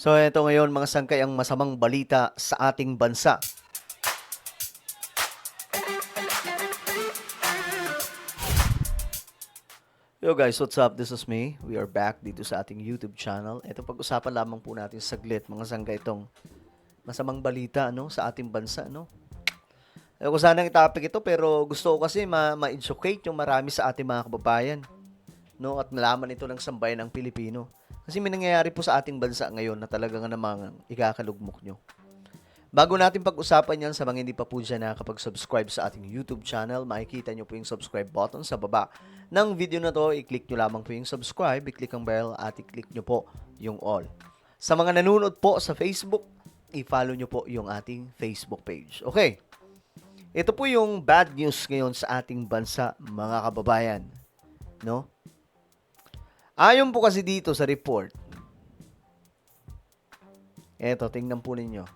So ito ngayon mga sangkay ang masamang balita sa ating bansa. Yo guys, what's up? This is me. We are back dito sa ating YouTube channel. Ito pag-usapan lamang po natin saglit mga sangkay itong masamang balita sa ating bansa. Ayoko sanang i-topic ito pero gusto ko kasi ma-educate yung marami sa ating mga kababayan. At malaman ito ng sambayan ng Pilipino. Kasi may nangyayari po sa ating bansa ngayon na talagang namang ikakalugmok nyo. Bago natin pag-usapan yan, sa mga hindi pa po dyan nakakapag-subscribe sa ating YouTube channel, makikita nyo po yung subscribe button sa baba ng video na to. I-click nyo lamang po yung subscribe, i-click ang bell at i-click nyo po yung all. Sa mga nanonood po sa Facebook, i-follow nyo po yung ating Facebook page. Okay, ito po yung bad news ngayon sa ating bansa, mga kababayan. Ayon po kasi dito sa report, eto, tingnan po ninyo.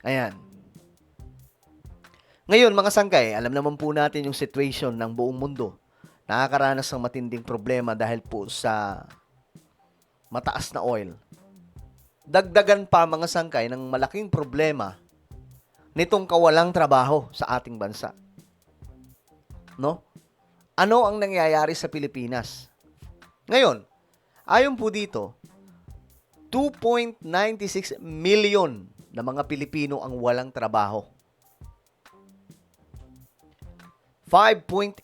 Ayan. Ngayon, mga sangkay, alam naman po natin yung situation ng buong mundo. Nakakaranas ng matinding problema dahil po sa mataas na oil. Dagdagan pa, mga sangkay, ng malaking problema nitong kawalang trabaho sa ating bansa. Ano ang nangyayari sa Pilipinas? Ngayon, ayon po dito, 2.96 million na mga Pilipino ang walang trabaho. 5.8%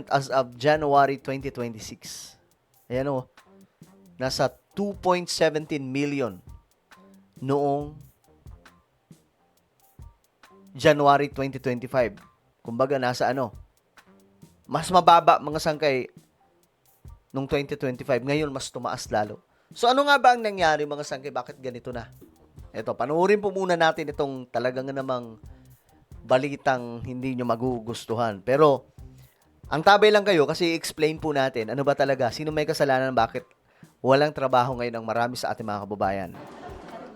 as of January 2026. Ayan nasa 2.17 million noong January 2025. Kumbaga nasa mas mababa mga sangkay nung 2025. Ngayon mas tumaas lalo. So ano nga ba ang nangyari mga sangkay? Bakit ganito na? Ito, panuorin po muna natin itong talagang namang balitang hindi nyo magugustuhan. Pero, ang tabay lang kayo kasi explain po natin ano ba talaga, sino may kasalanan, bakit walang trabaho ngayon ang marami sa ating mga kababayan.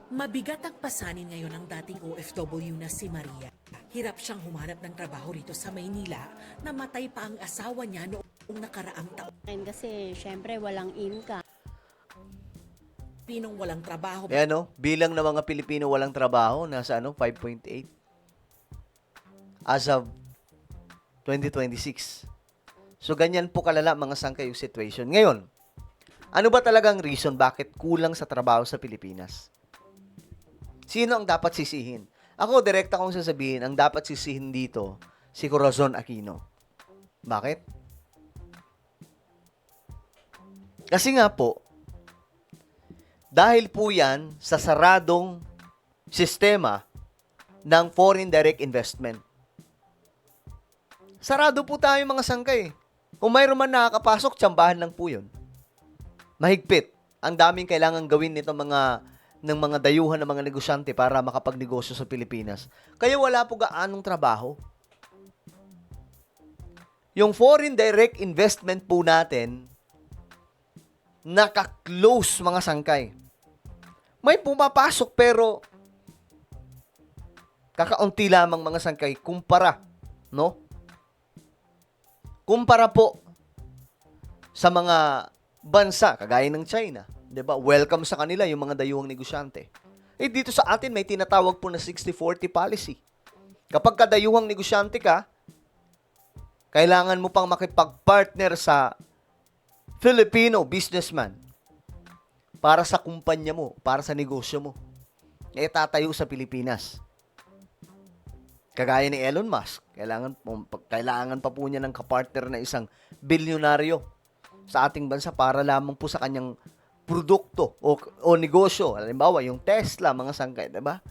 Mabigat ang pasanin ngayon ng dating OFW na si Maria. Hirap siyang humanap ng trabaho rito sa Maynila. Namatay pa ang asawa niya noong nakaraang taon. Kasi syempre walang income. Pinong walang trabaho. Bilang ng mga Pilipino walang trabaho, nasa 5.8 as of 2026. So, ganyan po kalala mga sangkay yung situation. Ngayon, ano ba talagang reason bakit kulang sa trabaho sa Pilipinas? Sino ang dapat sisihin? Ako, direkta kong sasabihin, ang dapat sisihin dito, si Corazon Aquino. Bakit? Kasi nga po, dahil po yan sa saradong sistema ng foreign direct investment. Sarado po tayo mga sangkay. Kung mayroon man nakakapasok, tsambahan lang po yun. Mahigpit. Ang daming kailangan gawin nito ng mga dayuhan ng mga negosyante para makapagnegosyo sa Pilipinas. Kaya wala po gaanong trabaho. Yung foreign direct investment po natin, naka-close mga sangkay. May pumapasok pero kakaunti lamang mga sangkay kumpara, Kumpara po sa mga bansa kagaya ng China, 'di ba? Welcome sa kanila yung mga dayuhang negosyante. Dito sa atin may tinatawag po na 60-40 policy. Kapag kadayuhang negosyante ka, kailangan mo pang makipag-partner sa Filipino businessman para sa kumpanya mo, para sa negosyo mo. Tatayo sa Pilipinas. Kagaya ni Elon Musk, kailangan pa po niya ng kapartner na isang bilyonaryo sa ating bansa para lamang po sa kanyang produkto o negosyo. Halimbawa, yung Tesla, mga sangkay, diba?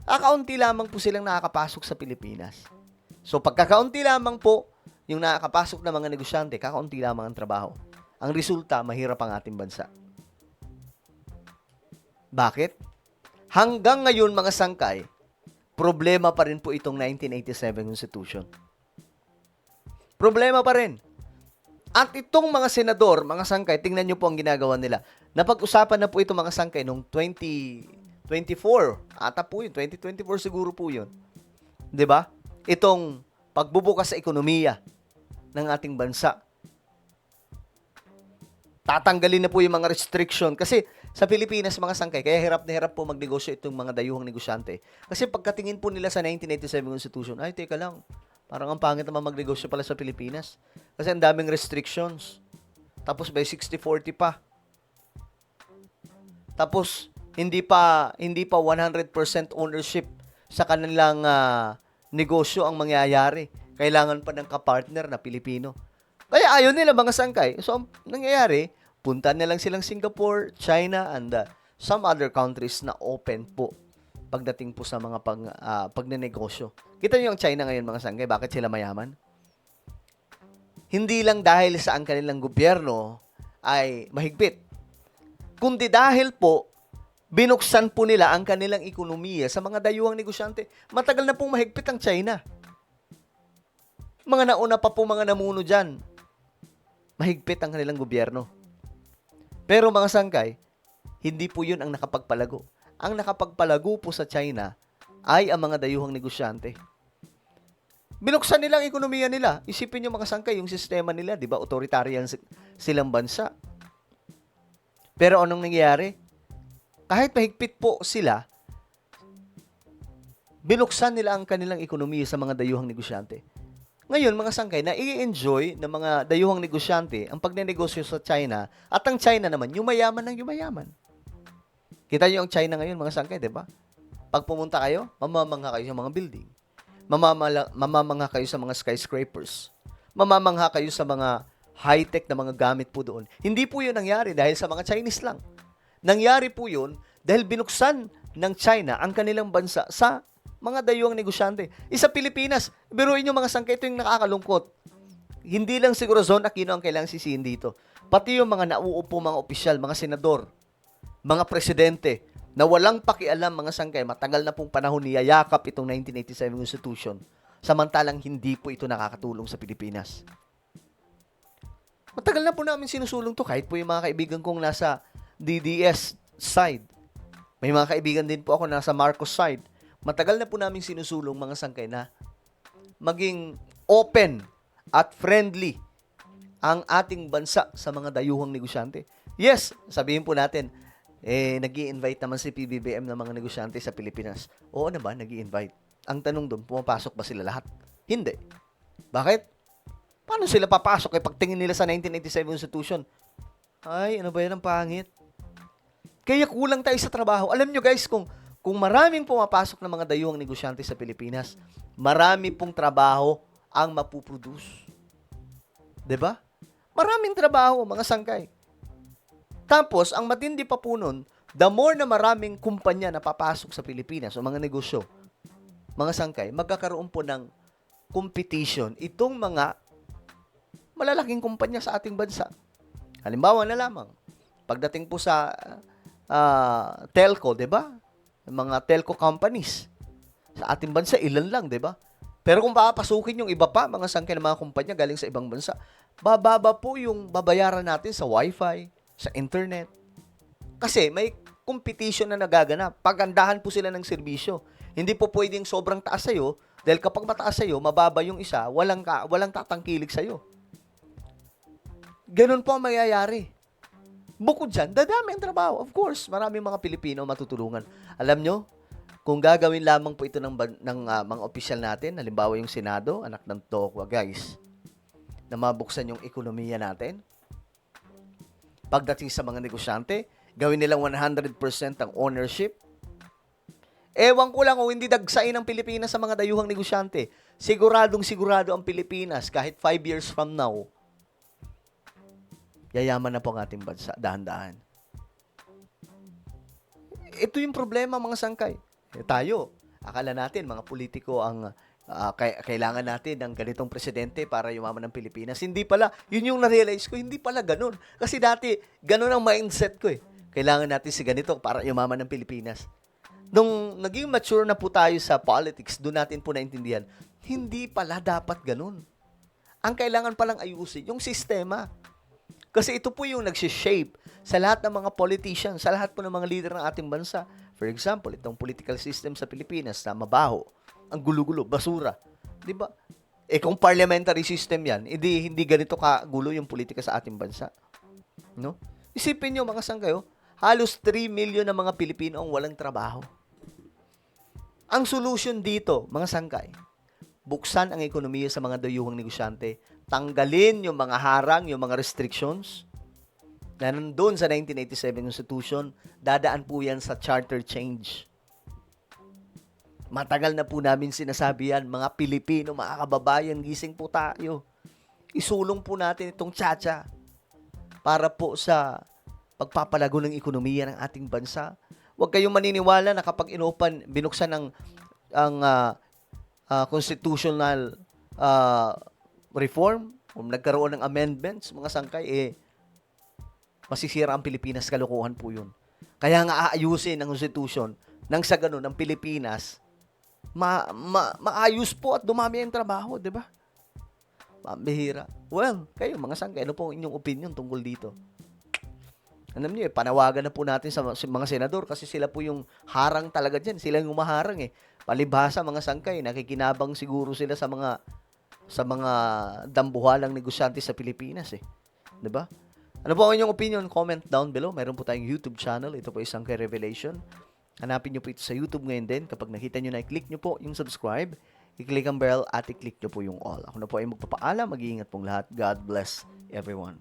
Kakaunti lamang po silang nakakapasok sa Pilipinas. So, pagkakaunti lamang po yung nakakapasok na mga negosyante, kakaunti lamang ang trabaho. Ang resulta, mahirap ang ating bansa. Bakit? Hanggang ngayon, mga sangkay, problema pa rin po itong 1987 Constitution. Problema pa rin. At itong mga senador, mga sangkay, tingnan nyo po ang ginagawa nila. Napag-usapan na po itong mga sangkay noong 2024. Ata po yun, 2024 siguro po yun. 'Di ba? Itong pagbubukas sa ekonomiya ng ating bansa. tatanggalin na po yung mga restriction. Kasi sa Pilipinas, mga sangkay, kaya hirap na hirap po magnegosyo itong mga dayuhang negosyante. Kasi pagkatingin po nila sa 1997 Constitution, ay, teka lang, parang ang pangit naman magnegosyo pala sa Pilipinas. Kasi ang daming restrictions. Tapos by 60-40 pa. Tapos, hindi pa 100% ownership sa kanilang negosyo ang mangyayari. Kailangan pa ng kapartner na Pilipino. Kaya ayaw nila mga sangkay. So, ang nangyayari, punta na lang silang Singapore, China, and some other countries na open po pagdating po sa mga pagnenegosyo. Kita niyo yung China ngayon mga sangkay, bakit sila mayaman? Hindi lang dahil sa ang kanilang gobyerno ay mahigpit, kundi dahil po binuksan po nila ang kanilang ekonomiya sa mga dayuhang negosyante. Matagal na pong mahigpit ang China. Mga nauna pa po mga namuno dyan, mahigpit ang kanilang gobyerno. Pero mga sangkay, hindi po yun ang nakapagpalago. Ang nakapagpalago po sa China ay ang mga dayuhang negosyante. Binuksan nila ang ekonomiya nila. Isipin nyo mga sangkay, yung sistema nila, di ba, authoritarian silang bansa. Pero anong nangyayari? Kahit mahigpit po sila, binuksan nila ang kanilang ekonomiya sa mga dayuhang negosyante. Ngayon, mga sangkay, na i-enjoy ng mga dayuhang negosyante ang pagnenegosyo sa China at ang China naman, yumayaman ng yumayaman. Kita niyo ang China ngayon, mga sangkay, di ba? Pag pumunta kayo, mamamangha kayo sa mga building. Mamamangha kayo sa mga skyscrapers. Mamamangha kayo sa mga high-tech na mga gamit po doon. Hindi po yun nangyari dahil sa mga Chinese lang. Nangyari po yun dahil binuksan ng China ang kanilang bansa sa mga dayuhang negosyante. Isa Pilipinas, biruin nyo mga sangkay, ito yung nakakalungkot. Hindi lang siguro Zone Aquino ang kailangang sisihin dito. Pati yung mga nauupo mga opisyal, mga senador, mga presidente, na walang pakialam mga sangkay, matagal na pong panahon niyayakap itong 1987 Constitution, samantalang hindi po ito nakakatulong sa Pilipinas. Matagal na po namin sinusulong to, kahit po yung mga kaibigan kong nasa DDS side. May mga kaibigan din po ako nasa Marcos side. Matagal na po namin sinusulong mga sangkay na maging open at friendly ang ating bansa sa mga dayuhang negosyante. Yes, sabihin po natin, nag-i-invite naman si PBBM ng mga negosyante sa Pilipinas. Oo naman, nag-i-invite. Ang tanong doon, pumapasok ba sila lahat? Hindi. Bakit? Paano sila papasok? Pagtingin nila sa 1987 Constitution, ay, ano ba yan ang pangit? Kaya kulang tayo sa trabaho. Alam nyo guys, kung maraming pumapasok ng mga dayuhang negosyante sa Pilipinas, marami pong trabaho ang mapuproduce. 'Di ba? Maraming trabaho, mga sangkay. Tapos, ang matindi pa po nun, the more na maraming kumpanya na papasok sa Pilipinas o mga negosyo, mga sangkay, magkakaroon po ng competition itong mga malalaking kumpanya sa ating bansa. Halimbawa na lamang, pagdating po sa telco, 'di ba? Mga telco companies. Sa ating bansa, ilan lang, 'di ba? Pero kung papasukin yung iba pa, mga sangkay ng mga kumpanya galing sa ibang bansa, bababa po yung babayaran natin sa wifi, sa internet. Kasi may competition na nagaganap. Pagandahan po sila ng serbisyo. Hindi po pwedeng sobrang taas sa'yo, dahil kapag mataas sa'yo, mababa yung isa, walang tatangkilik sa'yo. Ganun po ang mayayari. Bukod dyan, dadami ang trabaho. Of course, maraming mga Pilipino matutulungan. Alam nyo, kung gagawin lamang po ito ng mga opisyal natin, halimbawa yung Senado, anak ng Tokwa, guys, na mabuksan yung ekonomiya natin, pagdating sa mga negosyante, gawin nilang 100% ang ownership. Ewan ko lang kung hindi dagsain ng Pilipinas sa mga dayuhang negosyante. Siguradong-sigurado ang Pilipinas, kahit 5 years from now, yayaman na po ang ating bansa, dahan-dahan. Ito yung problema, mga sangkay. Tayo, akala natin, mga politiko ang kailangan natin ng ganitong presidente para yumaman ng Pilipinas. Hindi pala. Yun yung na-realize ko, hindi pala ganun. Kasi dati, ganun ang mindset ko eh. Kailangan natin si ganito para yumaman ng Pilipinas. Nung naging mature na po tayo sa politics, doon natin po naintindihan, hindi pala dapat ganun. Ang kailangan palang ayusin, yung sistema. Kasi ito po yung nagsishape sa lahat ng mga politicians, sa lahat po ng mga leader ng ating bansa. For example, itong political system sa Pilipinas na mabaho, ang gulo-gulo, basura. Di ba? Kung parliamentary system yan, hindi ganito kagulo yung politika sa ating bansa. No? Isipin nyo, mga sangkay, halos 3 million na mga Pilipino ang walang trabaho. Ang solution dito, mga sangkay, buksan ang ekonomiya sa mga dayuhang negosyante, tanggalin yung mga harang, yung mga restrictions na nandun sa 1987 Constitution, dadaan po yan sa charter change. Matagal na po namin sinasabi yan, mga Pilipino, mga kababayan, gising po tayo. Isulong po natin itong tsa-tsa para po sa pagpapalago ng ekonomiya ng ating bansa. Huwag kayong maniniwala na kapag binuksan ang constitutional reform, kung nagkaroon ng amendments, mga sangkay, masisira ang Pilipinas, kalokohan po yun. Kaya nga aayusin ang Constitution nang sa ganun, ang Pilipinas, maayos po at dumami ang trabaho, di ba? Mabihira. Well, kayo mga sangkay, ano po ang inyong opinion tungkol dito? Alam niyo, panawagan na po natin sa mga senador kasi sila po yung harang talaga dyan. Sila yung umaharang Palibhasa, mga sangkay, nakikinabang siguro sila sa mga dambuhalang negosyante sa Pilipinas 'Di ba? Ano po ang inyong opinion? Comment down below. Mayroon po tayong YouTube channel. Ito po isang Sangkay Revelation. Hanapin nyo po ito sa YouTube ngayon din. Kapag nakita nyo na, i-click nyo po yung subscribe, i-click ang bell, at i-click nyo po yung all. Ako na po ay magpapaalam. Mag-iingat pong lahat. God bless everyone.